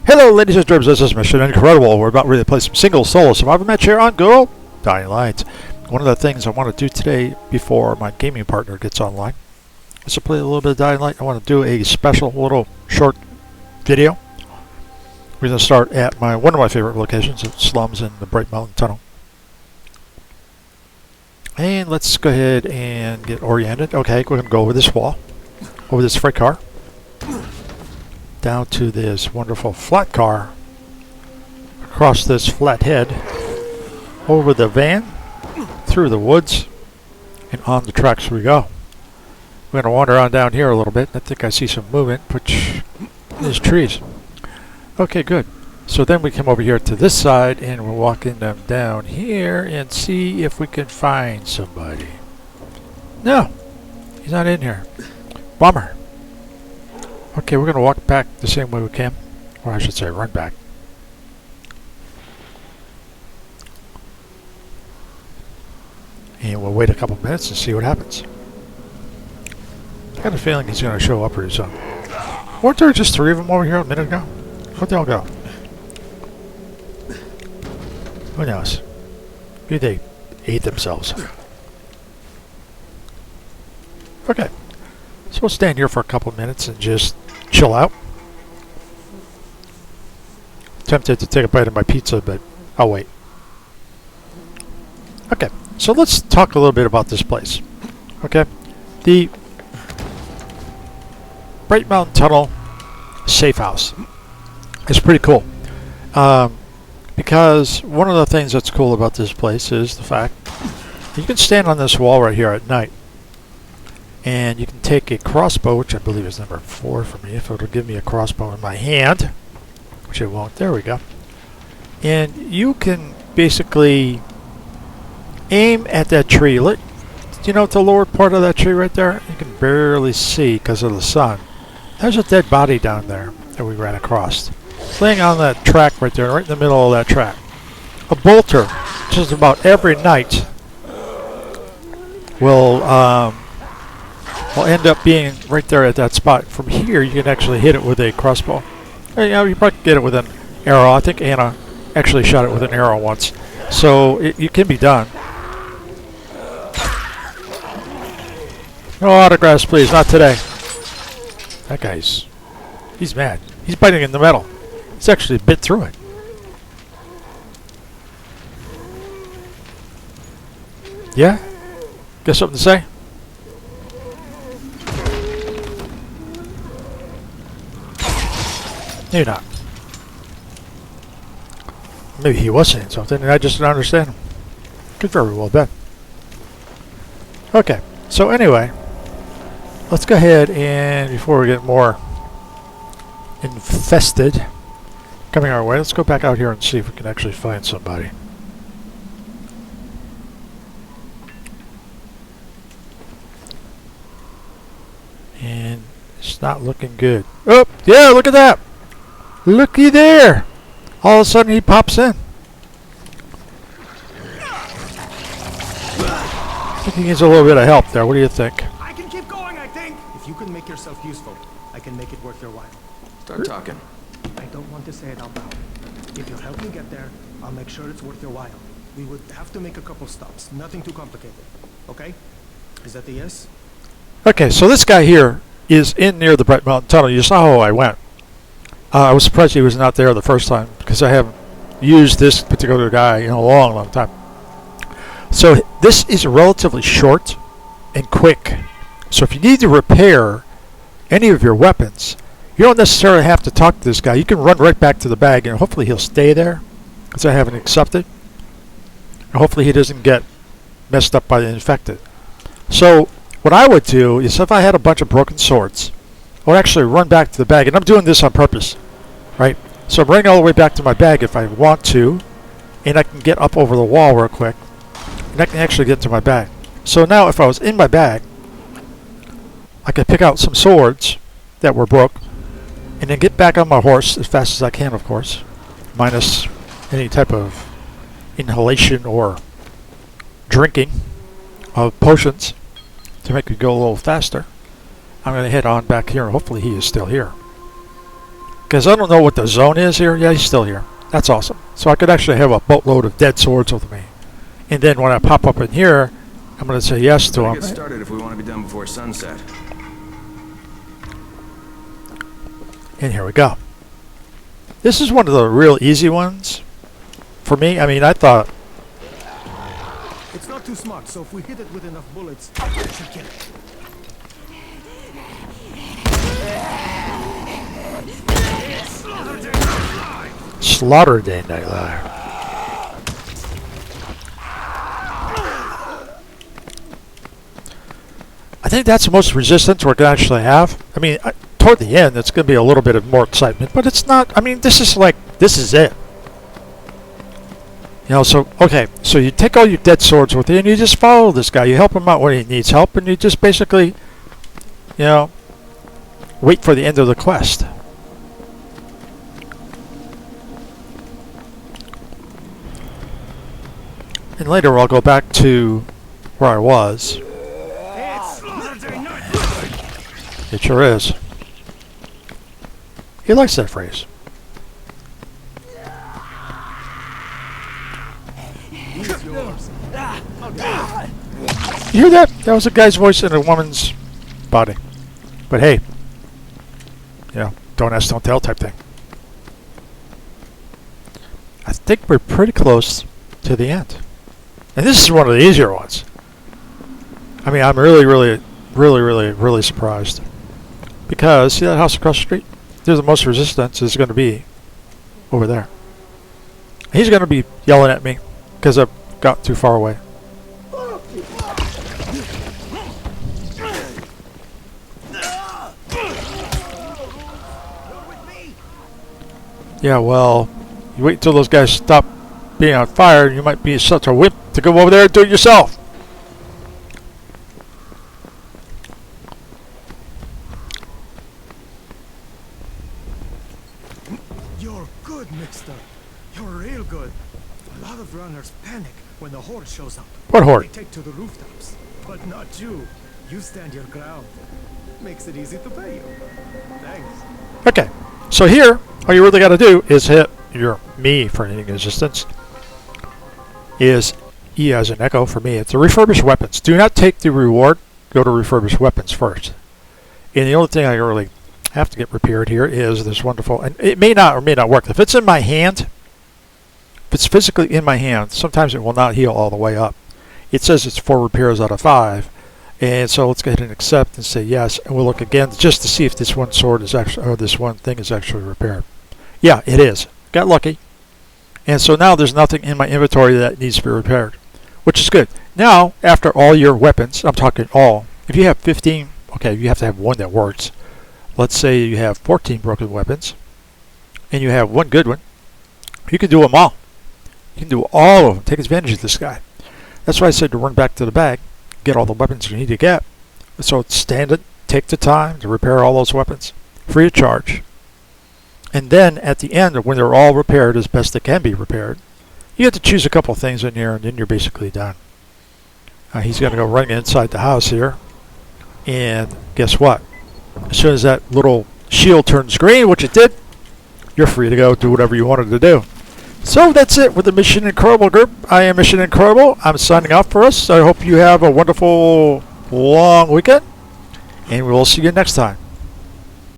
Hello, ladies and gentlemen, this is Mission Incredible. We're about ready to play some single solo survival match here on Go Dying Light. One of the things I want to do today before my gaming partner gets online is to play a little bit of Dying Light. I want to do a special little short video. We're going to start at one of my favorite locations, at Slums in the Bright Mountain Tunnel. And let's go ahead and get oriented. Okay, we're going to go over this wall, over this freight car, down to this wonderful flat car, across this flat head, over the van, through the woods, and on the tracks we go. We're going to wander on down here a little bit. I think I see some movement, which is trees. Okay, good. So then we come over here to this side, and we're walking them down here and see if we can find somebody. No, he's not in here. Bummer. Okay, we're going to walk back the same way we came. Or I should say run back. And we'll wait a couple minutes and see what happens. I got a feeling he's going to show up pretty soon. Weren't there just 3 of them over here a minute ago? Where'd they all go? Who knows? Maybe they ate themselves. Okay. So we'll stand here for a couple minutes and just chill out. Tempted to take a bite of my pizza, but I'll wait. Okay, so let's talk a little bit about this place. Okay, the Bright Mountain Tunnel safe house is pretty cool. Because one of the things that's cool about this place is the fact you can stand on this wall right here at night. And you can take a crossbow, which I believe is number 4 for me, if it'll give me a crossbow in my hand, which it won't. There we go. And you can basically aim at that tree. Look, you know, the lower part of that tree right there, you can barely see because of the sun. There's a dead body down there that we ran across, laying on that track right there, right in the middle of that track. A bolter, just about every night, will end up being right there at that spot. From here, you can actually hit it with a crossbow. You know, you probably get it with an arrow. I think Anna actually shot it with an arrow once. So it can be done. No autographs, please. Not today. That he's mad. He's biting in the metal. He's actually bit through it. Yeah? Got something to say? Maybe not. Maybe he was saying something and I just didn't understand him. Could very well be. Okay, so anyway, let's go ahead and before we get more infested coming our way, let's go back out here and see if we can actually find somebody. And it's not looking good. Oh, yeah, look at that! Looky there! All of a sudden he pops in. I think he needs a little bit of help there. What do you think? I can keep going, I think. If you can make yourself useful, I can make it worth your while. Start talking. I don't want to say it out loud. If you'll help me get there, I'll make sure it's worth your while. We would have to make a couple stops. Nothing too complicated. Okay? Is that the yes? Okay, so this guy here is in near the Bright Mountain Tunnel. You saw how I went. I was surprised he was not there the first time because I haven't used this particular guy in a long, long time. So this is relatively short and quick. So if you need to repair any of your weapons, you don't necessarily have to talk to this guy. You can run right back to the bag and hopefully he'll stay there because I haven't accepted. And hopefully he doesn't get messed up by the infected. So what I would do is if I had a bunch of broken swords, I would actually run back to the bag. And I'm doing this on purpose, right? So I'm running all the way back to my bag if I want to, and I can get up over the wall real quick, and I can actually get to my bag. So now if I was in my bag, I could pick out some swords that were broke, and then get back on my horse as fast as I can, of course, minus any type of inhalation or drinking of potions to make it go a little faster. I'm going to head on back here, and hopefully he is still here. Because I don't know what the zone is here. Yeah, he's still here. That's awesome. So I could actually have a boatload of dead swords with me. And then when I pop up in here, I'm going to say yes to him. Get started if we want to be done before sunset. And here we go. This is one of the real easy ones for me. I mean, I thought... It's not too smart, so if we hit it with enough bullets, it should kill it. Slaughter Day Night Live. I think that's the most resistance we're going to actually have. I mean, toward the end, it's going to be a little bit of more excitement, but it's not. I mean, this is it. You know, so, okay, so you take all your dead swords with you and you just follow this guy. You help him out when he needs help, and you just basically, you know, wait for the end of the quest. And later I'll go back to where I was. It sure is. He likes that phrase. You hear that? That was a guy's voice in a woman's body. But hey, you know, don't ask, don't tell type thing. I think we're pretty close to the end. And this is one of the easier ones. I mean, I'm really surprised. Because, see that house across the street? There's the most resistance is going to be over there. He's going to be yelling at me because I've got too far away. Yeah, well, you wait until those guys stop being on fire, and you might be such a whip to go over there and do it yourself. You're good, Mister. You're real good. A lot of runners panic when the horde shows up. What horde? They take to the rooftops. But not you. You stand your ground. Makes it easy to pay you. Thanks. Okay, so here, all you really got to do is hit your me for any resistance. Is E as an echo for me. It's the refurbished weapons. Do not take the reward. Go to refurbished weapons first. And the only thing I really have to get repaired here is this wonderful, and it may not or may not work. If it's in my hand, if it's physically in my hand, sometimes it will not heal all the way up. It says it's 4 repairs out of 5. And so let's go ahead and accept and say yes. And we'll look again just to see if this one sword is actually, or this one thing is actually repaired. Yeah, it is. Got lucky. And so now there's nothing in my inventory that needs to be repaired, which is good. Now, after all your weapons, I'm talking all, if you have 15, okay, you have to have one that works. Let's say you have 14 broken weapons, and you have one good one. You can do them all. You can do all of them. Take advantage of this guy. That's why I said to run back to the bag, get all the weapons you need to get. So stand it, take the time to repair all those weapons, free of charge. And then at the end, when they're all repaired as best they can be repaired, you have to choose a couple of things in here, and then you're basically done. He's going to go running inside the house here. And guess what? As soon as that little shield turns green, which it did, you're free to go do whatever you wanted to do. So that's it with the Mission Incredible group. I am Mission Incredible. I'm signing off for us. I hope you have a wonderful long weekend. And we'll see you next time.